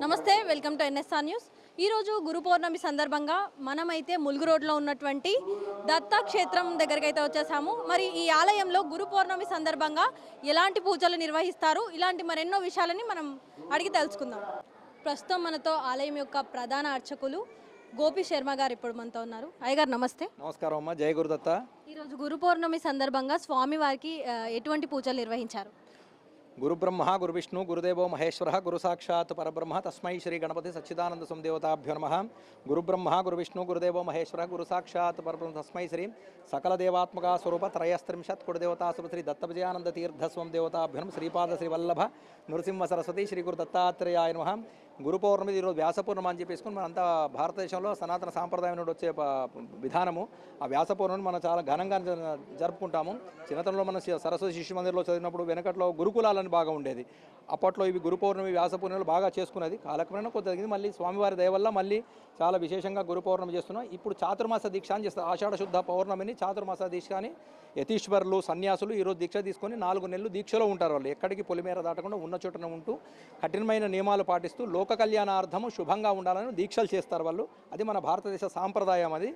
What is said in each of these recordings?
నమస్తే, welcome to NSR news. ఈరోజు గురు పౌర్ణమి సందర్భంగా మనమైతే ములుగు రోడ్లో ఉన్నటువంటి దత్తా క్షేత్రం దగ్గరికి అయితే వచ్చేసాము. మరి ఈ ఆలయంలో గురు పౌర్ణమి సందర్భంగా ఎలాంటి పూజలు నిర్వహిస్తారు, ఇలాంటి మరెన్నో విషయాలని మనం అడిగి తెలుసుకుందాం. ప్రస్తుతం మనతో ఆలయం యొక్క ప్రధాన అర్చకులు గోపి శర్మ గారు ఇప్పుడు మనతో ఉన్నారు. అయ్యగారు నమస్తే. నమస్కారం అమ్మ, జయ గురుదత్త. ఈరోజు గురు పౌర్ణమి సందర్భంగా స్వామివారికి ఎటువంటి పూజలు నిర్వహించారు? గురు బ్రహ్మ గురు విష్ణు గురుదేవో మహేశ్వర గురు సాక్షాత్ పరబ్రహ్మ తస్మై శ్రీ గణపతి సచ్చిదానంద సందేవతాభ్యో నమః. గురు బ్రహ్మ గురు విష్ణు గురుదేవో మహేశ్వర గురు సాక్షాత్ పరబ్రహ్మ తస్మై శ్రీ సకల దేవాత్మక స్వరూప త్రయస్త్రింశత్ కులదేవతా శ్రీ దత్త విజయానంద తీర్థస్వం దేవతాభ్యో నమః. శ్రీపాద శ్రీవల్లభ నృసింహ సరస్వతి శ్రీ గురు దత్తాత్రేయాయ నమః. గురు పౌర్ణమి ఈరోజు వ్యాస పౌర్ణమి అని చెప్పేసుకుని మనంతా భారతదేశంలో సనాతన సాంప్రదాయం నుండి వచ్చే విధానము. ఆ వ్యాస పౌర్ణమి మనం చాలా ఘనంగా జరుపుకుంటాము. చిన్నతనంలో మన సరస్వతి శిశు మందిర్లో చదివినప్పుడు వెనకట్లో గురుకులాలని బాగా ఉండేది. అప్పట్లో ఇవి గురు పౌర్ణమి వ్యాస పౌర్ణమిలు బాగా చేసుకునేది. కాలక్రమేణా కొద్దిగా మళ్ళీ స్వామివారి దయ వల్ల మళ్ళీ చాలా విశేషంగా గురు పౌర్ణమి చేస్తున్నాం. ఇప్పుడు చాతుర్మాస దీక్ష అని చేస్తారు. ఆషాఢ శుద్ధ పౌర్ణమిని చాతుర్మాస దీక్ష అని యతీశ్వరులు సన్యాసులు ఈరోజు దీక్ష తీసుకొని 4 నెలలు దీక్షలో ఉంటారు. వాళ్ళు ఎక్కడికి పొలిమేర దాటకుండా ఉన్న చోటన ఉంటూ కఠినమైన నియమాలు పాటిస్తూ లోక కళ్యాణార్థము శుభంగా ఉండాలని దీక్షలు చేస్తారు వాళ్ళు. అది మన భారతదేశ సాంప్రదాయం. అది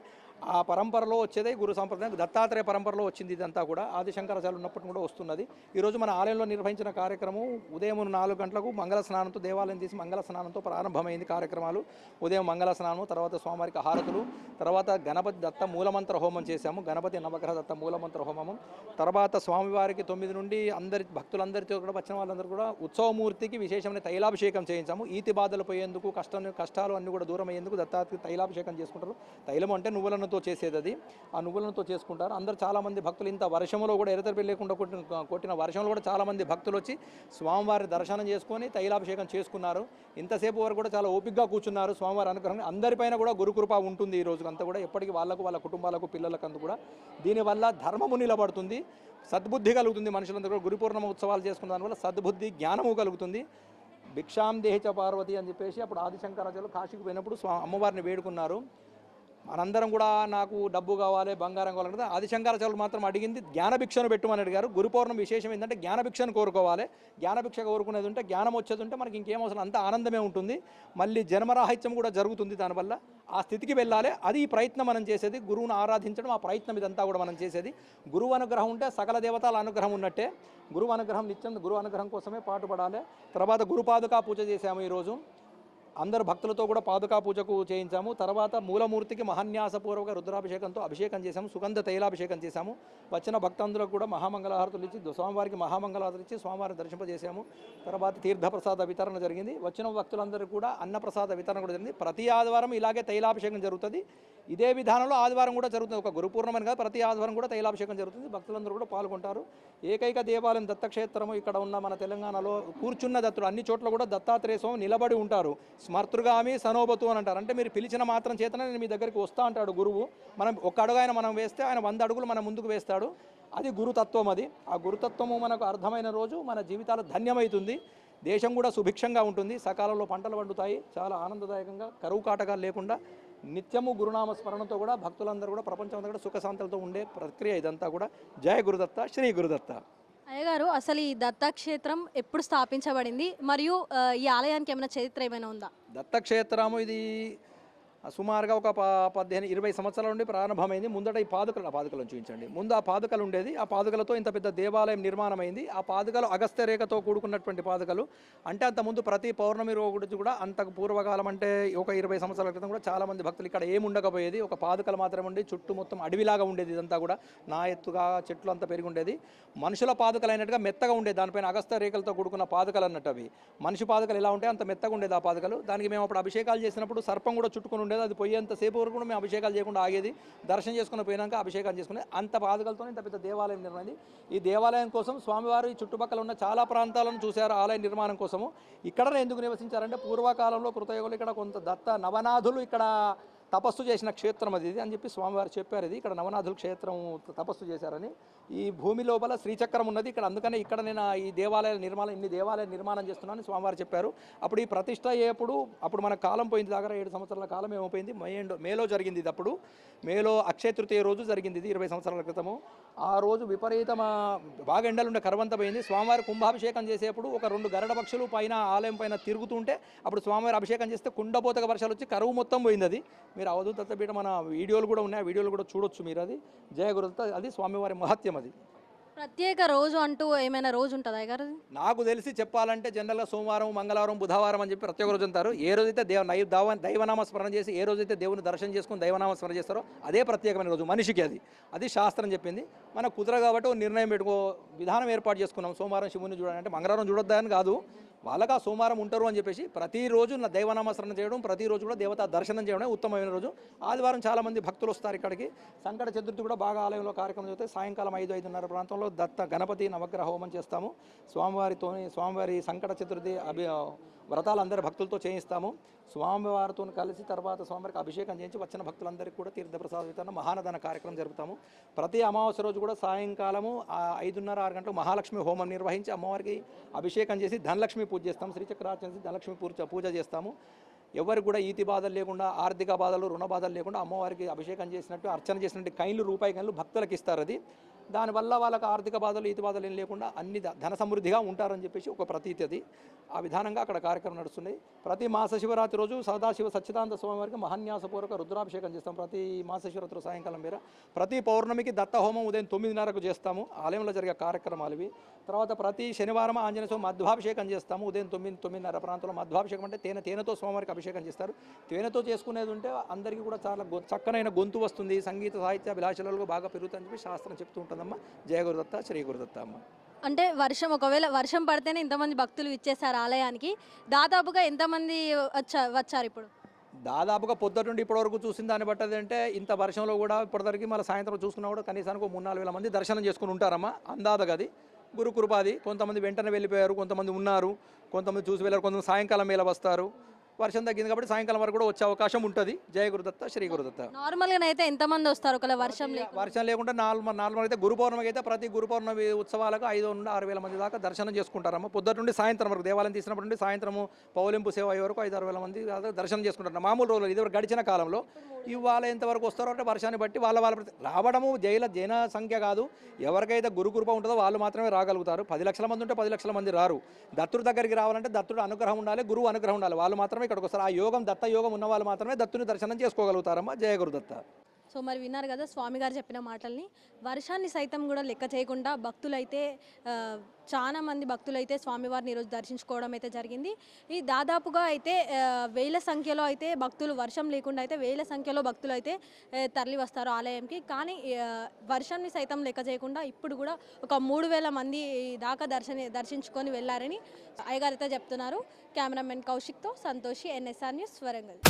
ఆ పరంపరలో వచ్చేదే గురు సాంప్రదాయం. దత్తాత్రేయ పరంపరలో వచ్చింది ఇదంతా కూడా. ఆదిశంకరాచార్యులు ఉన్నప్పటి కూడా వస్తున్నది. ఈరోజు మన ఆలయంలో నిర్వహించిన కార్యక్రమం ఉదయం 4 గంటలకు మంగళ స్నానంతో దేవాలయం తీసి మంగళ స్నానంతో ప్రారంభమైంది కార్యక్రమాలు. ఉదయం మంగళ స్నానం, తర్వాత స్వామివారికి హారతులు, తర్వాత గణపతి దత్త మూలమంత్ర హోమం చేశాము. గణపతి నవగ్రహ దత్త మూలమంత్ర హోమము. తర్వాత స్వామివారికి 9 నుండి అందరి భక్తులందరితో కూడా వచ్చిన వాళ్ళందరూ కూడా ఉత్సవమూర్తికి విశేషమైన తైలాభిషేకం చేయించాము. ఈతి బాధలు పోయేందుకు, కష్టాలు అన్నీ కూడా దూరం అయ్యేందుకు దత్తాత్రేయ తైలాభిషేకం చేసుకుంటారు. తైలం అంటే నువ్వులను చేసేది. అది ఆ నువ్వులతో చేసుకుంటారు. అందరూ చాలామంది భక్తులు ఇంత వర్షంలో కూడా ఎరతెరిపి లేకుండా కొట్టిన వర్షంలో కూడా చాలామంది భక్తులు వచ్చి స్వామివారి దర్శనం చేసుకొని తైలాభిషేకం చేసుకున్నారు. ఇంతసేపు వరకు కూడా చాలా ఓపికగా కూర్చున్నారు. స్వామివారి అనుగ్రహం అందరిపైన కూడా గురుకృప ఉంటుంది. ఈ రోజు అంతా కూడా ఎప్పటికీ వాళ్ళకు, వాళ్ళ కుటుంబాలకు, పిల్లలకంతా కూడా దీనివల్ల ధర్మము నిలబడుతుంది, సద్బుద్ధి కలుగుతుంది. మనుషులందరూ కూడా గురు పూర్ణిమ ఉత్సవాలు చేసుకున్న దానివల్ల సద్బుద్ధి, జ్ఞానము కలుగుతుంది. భిక్షాం దేహి చ పార్వతి అని చెప్పేసి అప్పుడు ఆదిశంకరాచార్యులు కాశీకి పోయినప్పుడు అమ్మవారిని వేడుకున్నారు. మనందరం కూడా నాకు డబ్బు కావాలి, బంగారం కావాలంటే ఆదిశంకరాచార్యులు మాత్రం అడిగింది జ్ఞానభిక్షను పెట్టమని అడిగారు. గురు పౌర్ణమి విశేషం ఏంటంటే జ్ఞానభిక్షను కోరుకోవాలి. జ్ఞానభిక్ష కోరుకునేది ఉంటే, జ్ఞానం వచ్చేది ఉంటే మనకి ఇంకేం అవసరం, అంత ఆనందమే ఉంటుంది. మళ్ళీ జన్మరాహిత్యం కూడా జరుగుతుంది. దానివల్ల ఆ స్థితికి వెళ్ళాలి. అది ఈ ప్రయత్నం మనం చేసేది. గురువును ఆరాధించడం ఆ ప్రయత్నం ఇదంతా కూడా మనం చేసేది. గురువు అనుగ్రహం ఉంటే సకల దేవతల అనుగ్రహం ఉన్నట్టే. గురువు అనుగ్రహం నిత్యం గురువు అనుగ్రహం కోసమే పాటుపడాలి. తర్వాత గురుపాదుకా పూజ చేశాము ఈరోజు. అందరు భక్తులతో కూడా పాదుకా పూజకు చేయించాము. తర్వాత మూలమూర్తికి మహాన్యాసపూర్వక రుద్రాభిషేకంతో అభిషేకం చేశాము. సుగంధ తైలాభిషేకం చేశాము. వచ్చిన భక్తులకు కూడా మహామంగళహారతులు ఇచ్చి స్వామివారికి మహామంగళహారతులు ఇచ్చి స్వామివారిని దర్శింపజేశాము. తర్వాత తీర్థప్రసాద వితరణ జరిగింది. వచ్చిన భక్తులందరూ కూడా అన్నప్రసాద వితరణ కూడా జరిగింది. ప్రతి ఆదివారం ఇలాగే తైలాభిషేకం జరుగుతుంది. ఇదే విధానంలో ఆదివారం కూడా జరుగుతుంది. ఒక గురు పూర్ణిమని కాదు, ప్రతి ఆదివారం కూడా తైలాభిషేకం జరుగుతుంది. భక్తులందరూ కూడా పాల్గొంటారు. ఏకైక దేవాలయం దత్తక్షేత్రము ఇక్కడ ఉన్న మన తెలంగాణలో కూర్చున్న దత్తుడు. అన్ని చోట్ల కూడా దత్తాత్రేయ స్వామి నిలబడి ఉంటారు. స్మర్తృగామి సనోబతు అని అంటారు. అంటే మీరు పిలిచిన మాత్రం చేతనే నేను మీ దగ్గరికి వస్తా అంటాడు గురువు. మనం ఒక అడుగు ఆయన మనం వేస్తే ఆయన 100 అడుగులు మన ముందుకు వేస్తాడు. అది గురుతత్వం. అది ఆ గురుతత్వము మనకు అర్థమైన రోజు మన జీవితాలు ధన్యమవుతుంది. దేశం కూడా సుభిక్షంగా ఉంటుంది. సకాలంలో పంటలు పండుతాయి. చాలా ఆనందదాయకంగా కరువు కాటకాలు లేకుండా నిత్యము గురునామ స్మరణతో కూడా భక్తులందరూ కూడా ప్రపంచం అంతా కూడా సుఖశాంతులతో ఉండే ప్రక్రియ ఇదంతా కూడా. జయ గురుదత్త, శ్రీ గురుదత్త. అయ్యగారు, అసలు ఈ దత్తాక్షేత్రం ఎప్పుడు స్థాపించబడింది, మరియు ఈ ఆలయానికి ఏమైనా చరిత్ర ఏమైనా ఉందా? దత్తక్షేత్రము ఇది సుమారుగా ఒక 15-20 సంవత్సరాల నుండి ప్రారంభమైంది. ముందట ఈ పాదుకలను చూపించండి. ముందు ఆ పాదుకలు ఉండేది. ఆ పాదుకలతో ఇంత పెద్ద దేవాలయం నిర్మాణమైంది. ఆ పాదుకలు అగస్త్య రేఖతో కూడుకున్నటువంటి పాదుకలు. అంటే అంతకుముందు ప్రతి పౌర్ణమి రోజు కూడా అంతకు పూర్వకాలం అంటే ఒక 20 సంవత్సరాల క్రితం కూడా చాలామంది భక్తులు ఇక్కడ ఏమి ఉండకపోయేది. ఒక పాదుకలు మాత్రమే ఉండి చుట్టూ మొత్తం అడవిలాగా ఉండేది. ఇదంతా కూడా నా ఎత్తుగా చెట్లు అంతా పెరిగి ఉండేది. మనుషుల పాదుకలు అయినట్టుగా మెత్తగా ఉండేది. దానిపైన అగస్త్య రేఖలతో కూడుకున్న పాదుకలు అన్నట్టు అవి. మనిషి పాదుకలు ఎలా ఉంటే అంత మెత్తగా ఉండేది ఆ పాదుకలు. దానికి మేము అప్పుడు అభిషేకాలు చేసినప్పుడు సర్పం కూడా చుట్టుకుని ఉండేది. అది పోయేంతసేపు వరకు కూడా మేము అభిషేకాలు చేయకుండా ఆగేది. దర్శనం చేసుకుని పోయినాక అభిషేకాలు చేసుకుని అంత పాదుకలతో ఇంత పెద్ద దేవాలయం నిర్మాణం. ఈ దేవాలయం కోసం స్వామివారు ఈ చుట్టుపక్కల ఉన్న చాలా ప్రాంతాలను చూశారు ఆలయ నిర్మాణం కోసము. ఇక్కడనే ఎందుకు నివసించారంటే పూర్వకాలంలో కృతయుగంలో ఇక్కడ కొంత దత్త నవనాథులు ఇక్కడ తపస్సు చేసిన క్షేత్రం అది అని చెప్పి స్వామివారు చెప్పారు. ఇది ఇక్కడ నవనాథుల క్షేత్రం తపస్సు చేశారని. ఈ భూమి లోపల శ్రీచక్రం ఉన్నది ఇక్కడ, అందుకనే ఇక్కడ నేను ఈ ఇన్ని దేవాలయాల నిర్మాణం చేస్తున్నాను స్వామివారు చెప్పారు. అప్పుడు ఈ ప్రతిష్ట అయ్యేప్పుడు అప్పుడు మన కాలం పోయింది, దగ్గర 7 సంవత్సరాల కాలం ఏమైపోయింది, మేలో జరిగింది. ఇది అప్పుడు మేలో అక్షయ తృతీయ రోజు జరిగింది, ఇది 20 సంవత్సరాల క్రితము. ఆ రోజు బాగా ఎండలుండే కరవంత పోయింది. స్వామివారి కుంభాభిషేకం చేసేప్పుడు ఒక 2 గరుడ పక్షులు పైన ఆలయం పైన తిరుగుతుంటే అప్పుడు స్వామివారి అభిషేకం చేస్తే కుండపోతక వర్షాలు వచ్చి కరువు మొత్తం పోయింది. అది మీరు అవధూత దత్తపీఠ మన వీడియోలు కూడా ఉన్నాయి, ఆ వీడియోలు కూడా చూడొచ్చు మీరు. అది జయ గురుదత్త, అది స్వామివారి మహత్యం. అది ప్రత్యేక రోజు అంటూ ఏమైనా రోజు ఉంటుందా గారు? నాకు తెలిసి చెప్పాలంటే జనరల్గా సోమవారం, మంగళవారం, బుధవారం అని చెప్పి ప్రత్యేక రోజు అంటారు. ఏ రోజైతే దైవనామ స్మరణ చేసి ఏ రోజైతే దేవుని దర్శనం చేసుకుని దైవనామ స్మరణ చేస్తారో అదే ప్రత్యేకమైన రోజు మనిషికి. అది శాస్త్రం చెప్పింది. మనకు కుదర కాబట్టి ఒక నిర్ణయం విధానం ఏర్పాటు చేసుకున్నాం. సోమవారం శివుని చూడాలంటే మంగళవారం చూడొద్దా అని కాదు, వాళ్ళకి ఆ సోమవారం ఉంటారు అని చెప్పేసి ప్రతిరోజు దైవనామస్మరణ చేయడం, ప్రతిరోజు కూడా దేవతా దర్శనం చేయడమే ఉత్తమమైన రోజు. ఆదివారం చాలామంది భక్తులు వస్తారు ఇక్కడికి. సంకట చతుర్థి కూడా బాగా ఆలయంలో కార్యక్రమం జరుగుతాయి. సాయంకాలం 5-5:30 ప్రాంతంలో గణపతి నవగ్రహ హోమం చేస్తాము. స్వామివారి సంకట చతుర్థి వ్రతాలు అందరి భక్తులతో చేయిస్తాము. స్వామివారితో కలిసి తర్వాత స్వామివారికి అభిషేకం చేయించి వచ్చిన భక్తులందరికీ కూడా తీర్థప్రసాద వితరణ, మహానదాన కార్యక్రమం జరుపుతాము. ప్రతి అమావాస్య రోజు కూడా సాయంకాలము 5:30-6 గంటలకు మహాలక్ష్మి హోమం నిర్వహించి అమ్మవారికి అభిషేకం చేసి ధనలక్ష్మి పూజ చేస్తాము. శ్రీచక్రార్చన చేసి ధనలక్ష్మి పూజ చేస్తాము. ఎవరికి కూడా ఈతి బాధలు లేకుండా, ఆర్థిక బాధలు, రుణ బాధలు లేకుండా అమ్మవారికి అభిషేకం చేసినట్టు, అర్చన చేసినట్టు రూపాయి కాయిన్లు భక్తులకు ఇస్తారు. అది దానివల్ల వాళ్ళకి ఆర్థిక బాధలు, ఈతి బాధలు ఏం లేకుండా అన్ని ధన సమృద్ధిగా ఉంటారని చెప్పేసి ఒక ప్రతీతి. అది ఆ విధానంగా అక్కడ కార్యక్రమం నడుస్తున్నాయి. ప్రతి మాస శివరాత్రి రోజు సదాశివ సచ్చిదానంద స్వామివారికి మహాన్యాసపూర్వక రుద్రాభిషేకం చేస్తాం. ప్రతి మాస శివరాత్రి సాయంకాలం మేర. ప్రతి పౌర్ణమికి దత్త హోమం ఉదయం 9:30కు చేస్తాము. ఆలయంలో జరిగే కార్యక్రమాలు ఇవి. తర్వాత ప్రతి శనివారం ఆంజనేయ స్వామి మధ్వాభిషేకం చేస్తాము. ఉదయం 9-9:30 ప్రాంతంలో మధ్వాభిషేకం అంటే తేనెతో స్వామివారికి అభిషేకం చేస్తారు. తేనెతో చేసుకునేది ఉంటే అందరికీ కూడా చాలా చక్కనైన గొంతు వస్తుంది, సంగీత సాహిత్య అభిలాషలలో బాగా పెరుగుతుందని చెప్పి శాస్త్రం చెప్తూ ఉంటుందమ్మా. జయ గురుదత్త, శ్రీ గురుదత్త అమ్మ. అంటే ఒకవేళ వర్షం పడితేనే ఇంతమంది భక్తులు ఇచ్చేసారు ఆలయానికి. దాదాపుగా ఎంతమంది వచ్చారు ఇప్పుడు? దాదాపుగా పొద్దుట నుండి ఇప్పటివరకు చూసిన దాన్ని బట్టి అంటే ఇంత వర్షంలో కూడా ఇప్పటివరకు మళ్ళీ సాయంత్రం చూసుకున్నా కూడా కనీసానికి 3-4 వేల మంది దర్శనం చేసుకుని ఉంటారమ్మా. అందాదగది గురు కృపాది. కొంతమంది వెంటనే వెళ్ళిపోయారు, కొంతమంది ఉన్నారు, కొంతమంది చూసి వెళ్ళారు, కొంతమంది సాయంకాలం మేళ వస్తారు. వర్షం తగ్గింది కాబట్టి సాయంకాలం వరకు కూడా వచ్చే అవకాశం ఉంటుంది. జయ గురుదత్త, శ్రీ గురుదత్త. నార్మల్గా అయితే ఎంతమంది వస్తారు ఒకవేళ వర్షం లేకుండా? నార్మల్ అయితే గురు పౌర్ణమికి అయితే ప్రతి గురు పౌర్ణమి ఉత్సవాలకు 5-6 వేల మంది దాకా దర్శనం చేసుకుంటారమ్మ. పొద్దుట నుండి సాయంత్రం వరకు దేవాలయం తీసినప్పటి నుండి సాయంత్రము పౌలింపు సేవ అయ్యే వరకు 5-6 వేల మంది దర్శనం చేసుకుంటారు. మామూలు రోజులు ఇదివరకు గడిచిన కాలంలో. ఇవాళ ఎంతవరకు వస్తారో అంటే వర్షాన్ని బట్టి వాళ్ళ రావడము జన సంఖ్య కాదు. ఎవరికైతే గురు కృప ఉంటుందో వాళ్ళు మాత్రమే రాగలుగుతారు. 10 లక్షల మంది ఉంటే 10 లక్షల మంది రారు. దత్తుడి దగ్గరికి రావాలంటే దత్తుడు అనుగ్రహం ఉండాలి, గురువు అనుగ్రహం ఉండాలి. వాళ్ళు మాత్రమే ఇక్కడికి వస్తారు. ఆ యోగం దత్త యోగం ఉన్న వాళ్ళు మాత్రమే దత్తుని దర్శనం చేసుకోగలుగుతారమ్మా. జయ గురుదత్త. సో మరి విన్నారు కదా స్వామి గారు చెప్పిన మాటల్ని. వర్షాన్ని సైతం కూడా లెక్క చేయకుండా భక్తులైతే చాలా మంది భక్తులైతే స్వామివారిని ఈరోజు దర్శించుకోవడం అయితే జరిగింది. ఈ దాదాపుగా అయితే వేల సంఖ్యలో అయితే భక్తులు, వర్షం లేకుండా అయితే వేల సంఖ్యలో భక్తులు అయితే తరలి వస్తారు ఆలయంకి. కానీ వర్షాన్ని సైతం లెక్క చేయకుండా ఇప్పుడు కూడా ఒక 3,000 మంది దాకా దర్శించుకొని వెళ్ళారని అయ్యగారు అయితే చెప్తున్నారు. కెమెరామెన్ కౌశిక్తో సంతోషి, NSR న్యూస్, వరంగల్.